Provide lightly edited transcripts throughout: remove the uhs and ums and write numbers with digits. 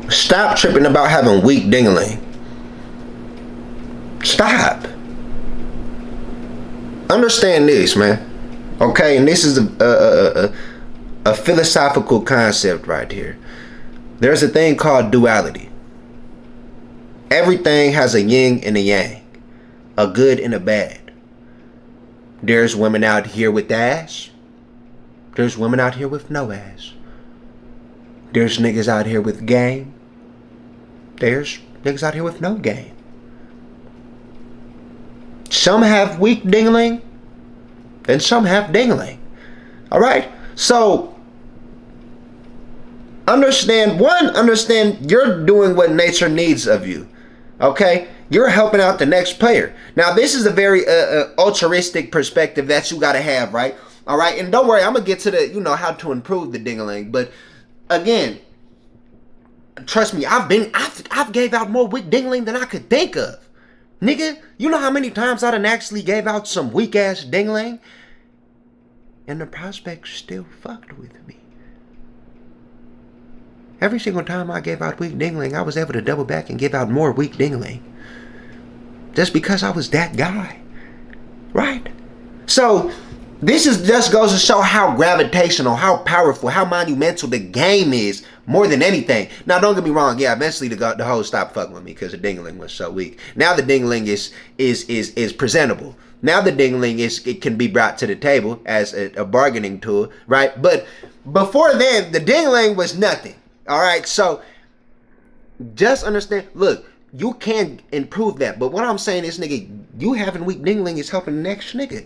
Stop tripping about having weak dingling. Stop. Understand this, man. Okay, and this is a philosophical concept right here. There's a thing called duality. Everything has a yin and a yang, a good and a bad. There's women out here with ass. There's women out here with no ass. There's niggas out here with game. There's niggas out here with no game. Some have weak dingling, and some have dingling. Alright? So, understand you're doing what nature needs of you. Okay? You're helping out the next player. Now, this is a very altruistic perspective that you gotta have, right? Alright? And don't worry, I'm gonna get to the, how to improve the dingling. But, again, trust me, I've gave out more weak dingling than I could think of. Nigga, you know how many times I done actually gave out some weak ass dingling? And the prospect still fucked with me. Every single time I gave out weak dingling, I was able to double back and give out more weak dingling. Just because I was that guy. Right? So, this is just goes to show how gravitational, how powerful, how monumental the game is more than anything. Now, don't get me wrong. Yeah, eventually the hoes stopped fucking with me because the dingling was so weak. Now the dingling is presentable. Now the dingling it can be brought to the table as a bargaining tool, right? But before then, the dingling was nothing. All right, so just understand. Look, you can improve that, but what I'm saying is, nigga, you having weak dingling is helping the next nigga.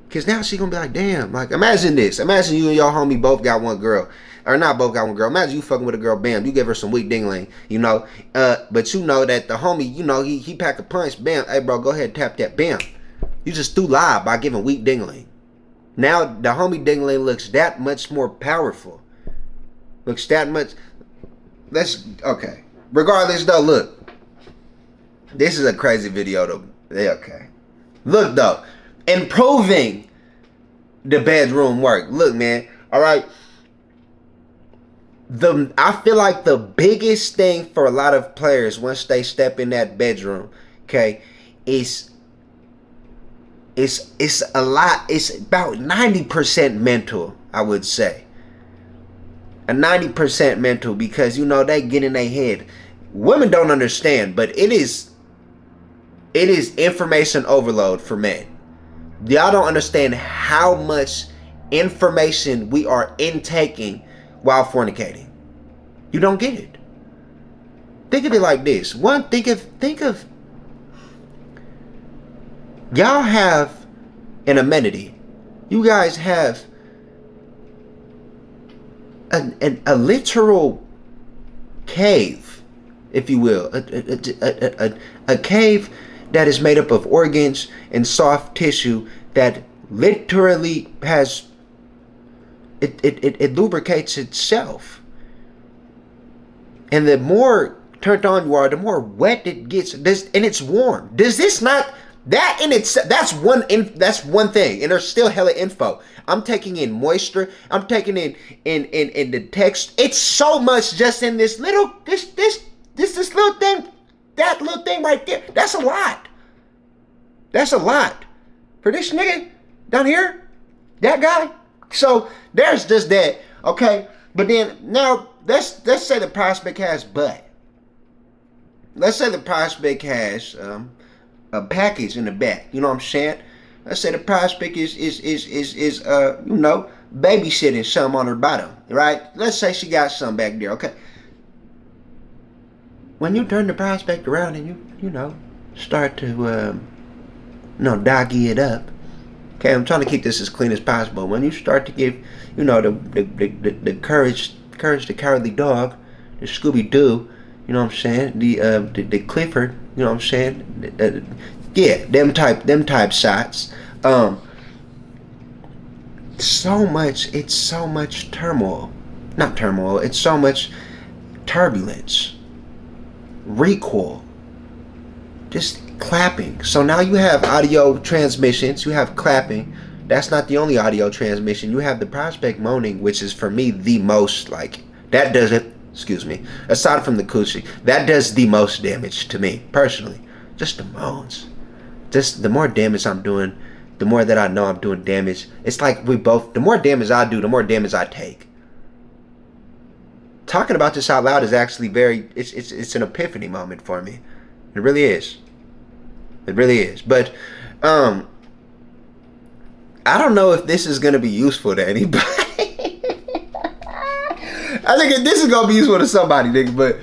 Because now she gonna be like, damn, like, imagine this. Imagine you and your homie both got one girl. Or not both got one girl. Imagine you fucking with a girl, bam, you give her some weak dingling, but you know that the homie, he packed a punch, bam, hey bro, go ahead, tap that, bam. You just threw live by giving weak dingling. Now the homie dingling looks that much more powerful. Looks that much, okay. Regardless though, look. This is a crazy video though. Yeah, okay. Look though. Improving the bedroom work. Look, man. All right. I feel like the biggest thing for a lot of players once they step in that bedroom, okay, is a lot. It's about 90% mental, I would say. A 90% mental, because they get in their head. Women don't understand, but it is information overload for men. Y'all don't understand how much information we are intaking while fornicating. You don't get it. Think of it like this. Think of y'all have an amenity. You guys have a literal cave, if you will. A cave that is made up of organs and soft tissue that literally has it lubricates itself. And the more turned on you are, the more wet it gets. And it's warm. Does this not that in itself? That's one thing. And there's still hella info. I'm taking in moisture. I'm taking in the text. It's so much just in this little this little thing. That little thing right there, that's a lot. That's a lot. For this nigga down here, that guy. So there's just that, okay? But then now let's say the prospect has butt. Let's say the prospect has a package in the back. You know what I'm saying? Let's say the prospect is babysitting some on her bottom, right? Let's say she got some back there, okay? When you turn the prospect around and you start to doggy it up. Okay, I'm trying to keep this as clean as possible. When you start to give, the courage the cowardly dog, the Scooby Doo, you know what I'm saying, the Clifford, you know what I'm saying, yeah, them type shots. It's so much turmoil, not turmoil. It's so much turbulence. Recoil, just clapping. So now you have audio transmissions, you have clapping. That's not the only audio transmission. You have the prospect moaning, which is for me the most, like, that does it excuse me, aside from the coochie, that does the most damage to me personally. Just the moans. Just the more damage I'm doing, the more that I know I'm doing damage. It's like we both, the more damage I do, the more damage I take. Talking about this out loud is actually it's an epiphany moment for me. It really is. It really is. But I don't know if this is gonna be useful to anybody. I think this is gonna be useful to somebody, nigga, but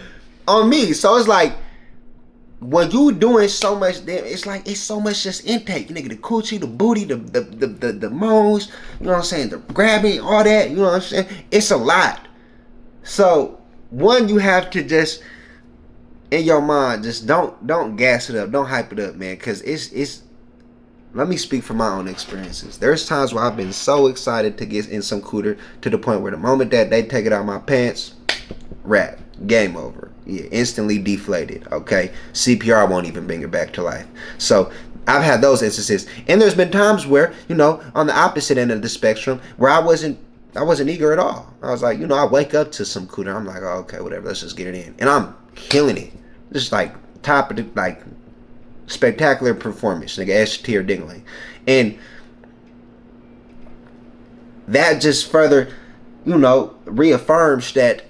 on me. So it's like when you doing so much damn, it's like it's so much just intake, nigga. The coochie, the booty, the moans, you know what I'm saying, the grabbing, all that, you know what I'm saying? It's a lot. So one, you have to just in your mind, just don't gas it up, don't hype it up, man, because it's let me speak from my own experiences. There's times where I've been so excited to get in some cooter to the point where the moment that they take it out of my pants, wrap, game over. Yeah, instantly deflated, okay? CPR won't even bring it back to life. So I've had those instances. And there's been times where, you know, on the opposite end of the spectrum, where I wasn't eager at all. I was like, you know, I wake up to some cooter. I'm like, oh, okay, whatever, let's just get it in. And I'm killing it. Just like top of the, like, spectacular performance, nigga, S tier dingling. And that just further, you know, reaffirms that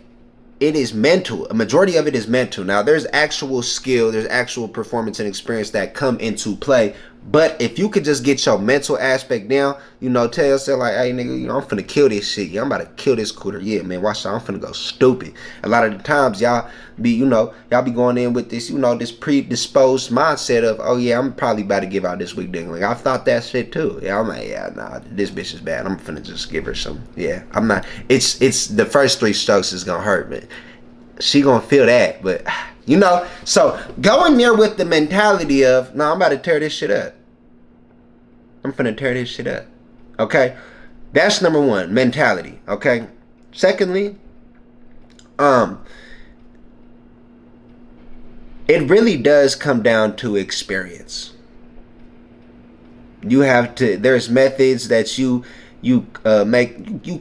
it is mental. A majority of it is mental. Now, there's actual skill, there's actual performance and experience that come into play. But if you could just get your mental aspect down, you know, tell yourself like, hey, nigga, you know, I'm finna kill this shit. Yeah, I'm about to kill this cooter. Yeah, man, watch that. I'm finna go stupid. A lot of the times, y'all be, you know, y'all be going in with this, you know, this predisposed mindset of, oh, yeah, I'm probably about to give out this weak dingling. I've thought that shit, too. Yeah, I'm like, yeah, nah, this bitch is bad. I'm finna just give her some. Yeah, I'm not. It's the first 3 strokes is gonna hurt me. She gonna feel that, but... You know, so going there with the mentality of, no, I'm about to tear this shit up. I'm finna tear this shit up. Okay? That's number 1, mentality. Okay? Secondly, it really does come down to experience. You have to, there's methods that you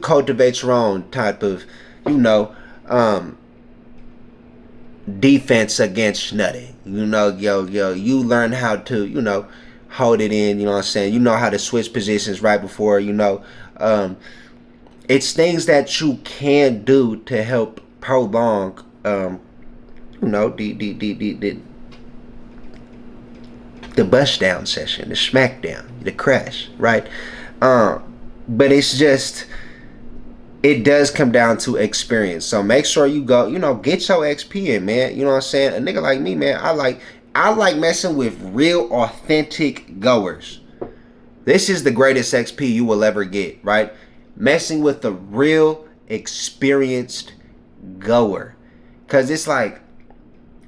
cultivate your own type of, you know, defense against nutting. You know, you learn how to, you know, hold it in, you know what I'm saying? You know how to switch positions right before, you know. It's things that you can do to help prolong, you know, the bust down session, the smackdown, the crash, right? But it's just, it does come down to experience. So make sure you go, you know, get your XP in, man. You know what I'm saying? A nigga like me, man, I like messing with real authentic goers. This is the greatest XP you will ever get, right? Messing with a real experienced goer. Because it's like,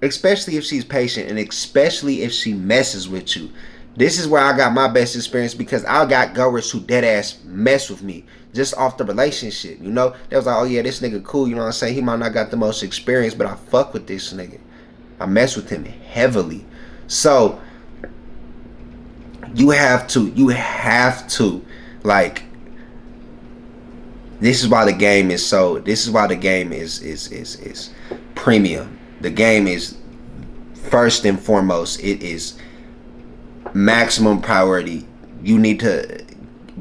especially if she's patient and especially if she messes with you. This is where I got my best experience, because I got goers who dead ass mess with me just off the relationship, you know? They was like, oh yeah, this nigga cool, you know what I'm saying? He might not got the most experience, but I fuck with this nigga. I mess with him heavily. So you have to like, this is why the game is premium. The game is, first and foremost, it is maximum priority. You need to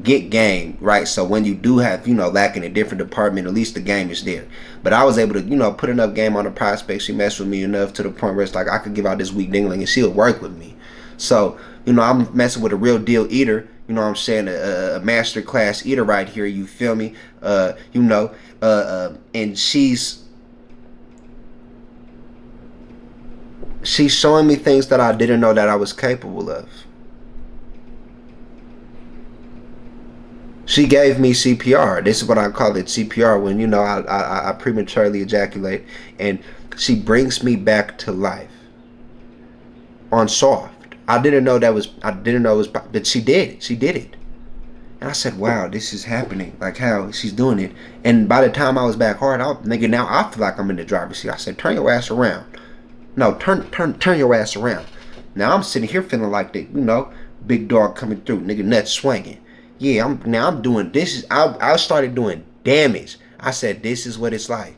get game, right? So when you do have, you know, lacking a different department, at least the game is there. But I was able to, you know, put enough game on the prospect. She messed with me enough to the point where it's like I could give out this weak dingling and she'll work with me. So, you know, I'm messing with a real deal eater. You know what I'm saying? A master class eater right here. You feel me? You know, and she's showing me things that I didn't know that I was capable of. She gave me CPR. This is what I call it, CPR, when, you know, I prematurely ejaculate, and she brings me back to life on soft. I didn't know it was, but she did it. And I said, wow, this is happening. Like how she's doing it. And by the time I was back hard, nigga, now I feel like I'm in the driver's seat. I said, turn your ass around. No, turn your ass around. Now I'm sitting here feeling like the, you know, big dog coming through, nigga, nuts swinging. Yeah, I'm doing this. I started doing damage. I said, this is what it's like.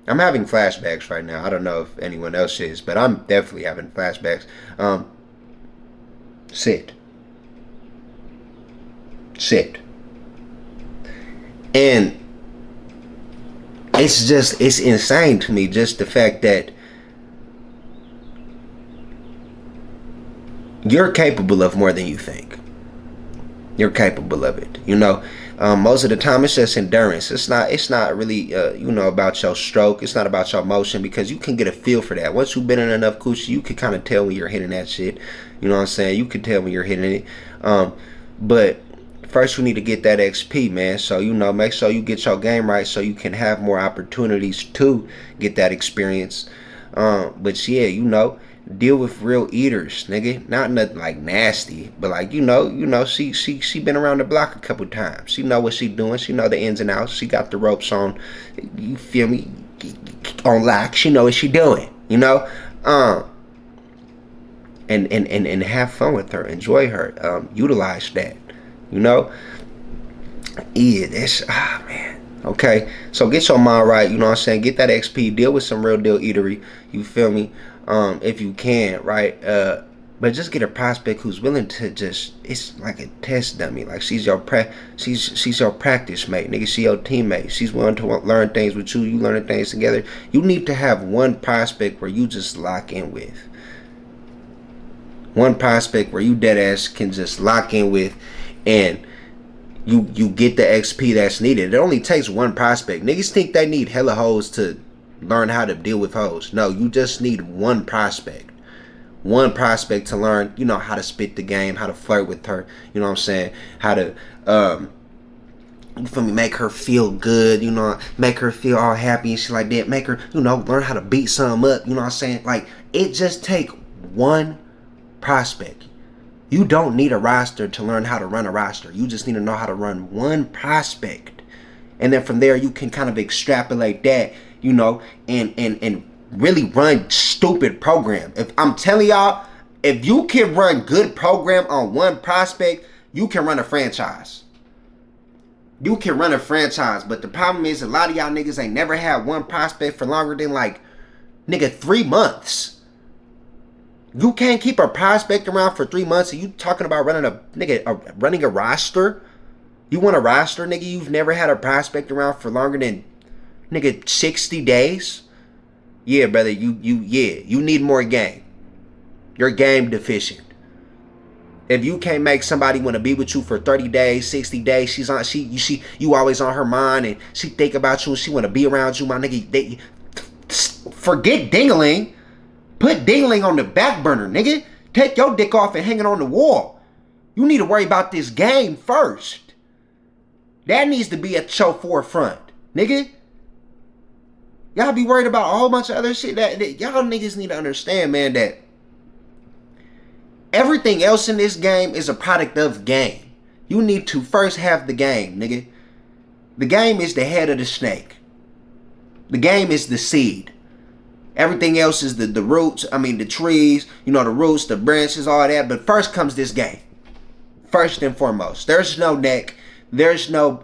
I'm having flashbacks right now. I don't know if anyone else is, but I'm definitely having flashbacks. Sit. Sit. And it's insane to me, just the fact that you're capable of more than you think. You're capable of it. Most of the time it's just endurance. It's not really about your stroke. It's not about your motion, because you can get a feel for that. Once you've been in enough coochie, you can kind of tell when you're hitting that shit. You know what I'm saying? You can tell when you're hitting it. But first you need to get that XP, man. So make sure you get your game right so you can have more opportunities to get that experience. But yeah, deal with real eaters, nigga. Not nothing like nasty, but like she been around the block a couple times. She know what she doing. She know the ins and outs. She got the ropes on. You feel me? On lock. She know what she doing. And have fun with her. Enjoy her. Utilize that. Yeah, that's man. Okay, so get your mind right. You know what I'm saying? Get that XP. Deal with some real deal eatery. You feel me? If you can, right? But just get a prospect who's willing to it's like a test dummy. Like she's your she's your practice mate, nigga. She your teammate. She's willing to learn things with you. You learning things together. You need to have one prospect where you just lock in with. One prospect where you dead ass can just lock in with, and you get the XP that's needed. It only takes one prospect. Niggas think they need hella hoes to learn how to deal with hoes. No, you just need one prospect. One prospect to learn, how to spit the game, how to flirt with her, you know what I'm saying? How to you feel me, make her feel good, make her feel all happy and shit like that. Make her, learn how to beat some up, you know what I'm saying? Like, it just take one prospect. You don't need a roster to learn how to run a roster. You just need to know how to run one prospect. And then from there you can kind of extrapolate that, and really run stupid program. If I'm telling y'all, if you can run good program on one prospect, you can run a franchise. You can run a franchise, but the problem is a lot of y'all niggas ain't never had one prospect for longer than like, nigga, 3 months. You can't keep a prospect around for 3 months and you talking about running a roster? You want a roster, nigga? You've never had a prospect around for longer than, nigga, 60 days? Yeah, brother, you need more game. You're game deficient. If you can't make somebody want to be with you for 30 days, 60 days, you always on her mind and she think about you and she want to be around you, my nigga. Forget dingling. Put dingling on the back burner, nigga. Take your dick off and hang it on the wall. You need to worry about this game first. That needs to be at your forefront, nigga. Y'all be worried about a whole bunch of other shit that y'all niggas need to understand, man, that everything else in this game is a product of game. You need to first have the game, nigga. The game is the head of the snake. The game is the seed. Everything else is the roots, the trees, the roots, the branches, all that. But first comes this game. First and foremost. There's no neck. There's no,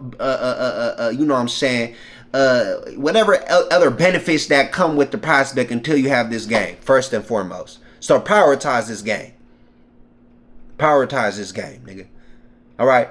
you know what I'm saying, whatever other benefits that come with the prospect until you have this game. First and foremost. So prioritize this game. Prioritize this game, nigga. All right.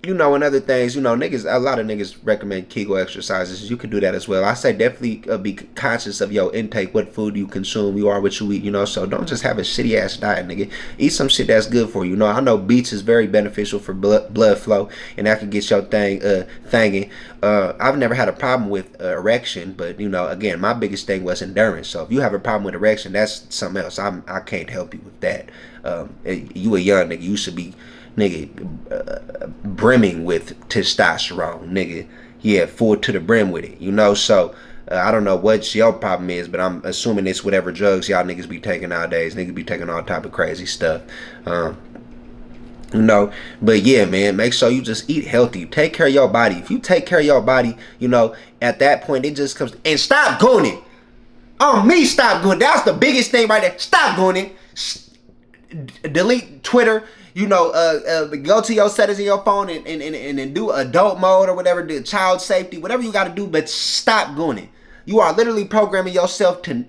And other things, niggas, a lot of niggas recommend Kegel exercises. You can do that as well. I say definitely be conscious of your intake, what food you consume. You are what you eat, so don't just have a shitty ass diet, nigga. Eat some shit that's good for you. I know beets is very beneficial for blood flow, and that can get your thing thanging. I've never had a problem with erection, but again, my biggest thing was endurance. So if you have a problem with erection, that's something else. I can't help you with that. You a young nigga, you should be, nigga, brimming with testosterone, nigga. Yeah, full to the brim with it, so I don't know what your problem is, but I'm assuming it's whatever drugs y'all niggas be taking nowadays. Niggas be taking all type of crazy stuff. But yeah, man, make sure you just eat healthy. Take care of your body. If you take care of your body, at that point it just comes, and stop doing it. On me, stop doing it. That's the biggest thing right there. Stop doing it. Delete Twitter. go to your settings in your phone and do adult mode or whatever, do child safety, whatever you got to do, but stop doing it. You are literally programming yourself to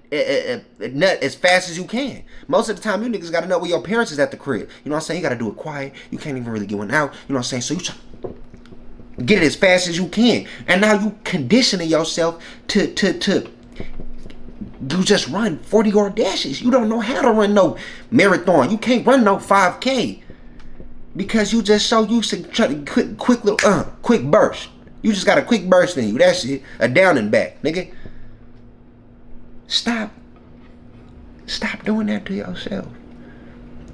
nut as fast as you can. Most of the time, you niggas got to know where your parents is at the crib. You know what I'm saying? You got to do it quiet. You can't even really get one out. You know what I'm saying? So you try get it as fast as you can. And now you conditioning yourself to you just run 40-yard dashes. You don't know how to run no marathon. You can't run no 5K. Because you just so used to try to quick burst. You just got a quick burst in you. That's it. A down and back, nigga. Stop doing that to yourself.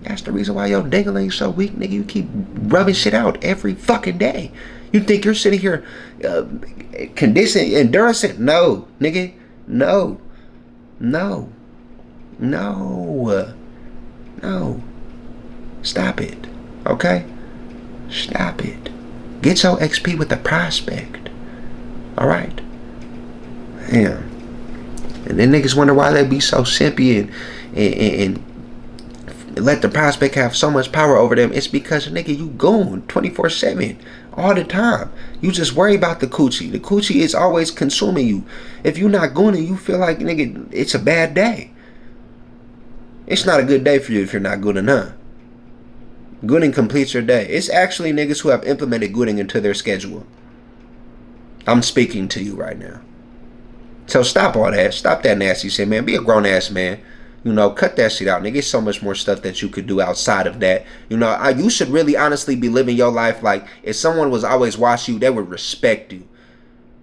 That's the reason why your dingling so weak, nigga. You keep rubbing shit out every fucking day. You think you're sitting here conditioning endurance? No, nigga. No. Stop it. Okay? Stop it. Get your XP with the prospect. Alright? Damn. And then niggas wonder why they be so simpy and let the prospect have so much power over them. It's because, nigga, you going 24/7 all the time. You just worry about the coochie. The coochie is always consuming you. If you're not going, you feel like, nigga, it's a bad day. It's not a good day for you if you're not good enough. Gooding completes your day. It's actually niggas who have implemented gooding into their schedule. I'm speaking to you right now. So stop all that. Stop that nasty shit, man. Be a grown ass man. You know, cut that shit out, nigga. It's so much more stuff that you could do outside of that. You know, you should really honestly be living your life like if someone was always watching you, they would respect you.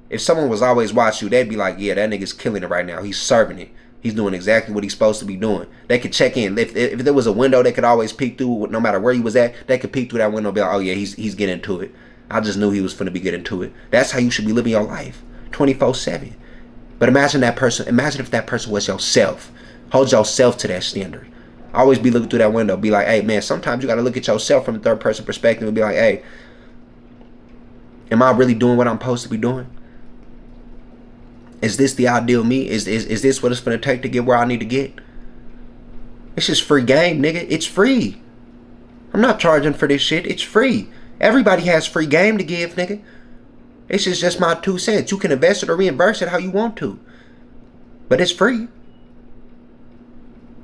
If someone was always watching you, they'd be like, yeah, that nigga's killing it right now. He's serving it. He's doing exactly what he's supposed to be doing. They could check in. If there was a window they could always peek through, no matter where he was at, they could peek through that window and be like, oh yeah, he's getting to it. I just knew he was finna be getting to it. That's how you should be living your life, 24/7. But imagine that person. Imagine if that person was yourself. Hold yourself to that standard. Always be looking through that window. Be like, hey, man, sometimes you got to look at yourself from a third person perspective and be like, hey, am I really doing what I'm supposed to be doing? Is this the ideal me? Is this what it's going to take to get where I need to get? It's just free game, nigga. It's free. I'm not charging for this shit. It's free. Everybody has free game to give, nigga. It's just my 2 cents. You can invest it or reimburse it how you want to. But it's free.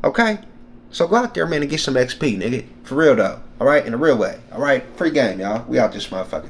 Okay? So go out there, man, and get some XP, nigga. For real, though. Alright? In a real way. Alright? Free game, y'all. We out this motherfucker.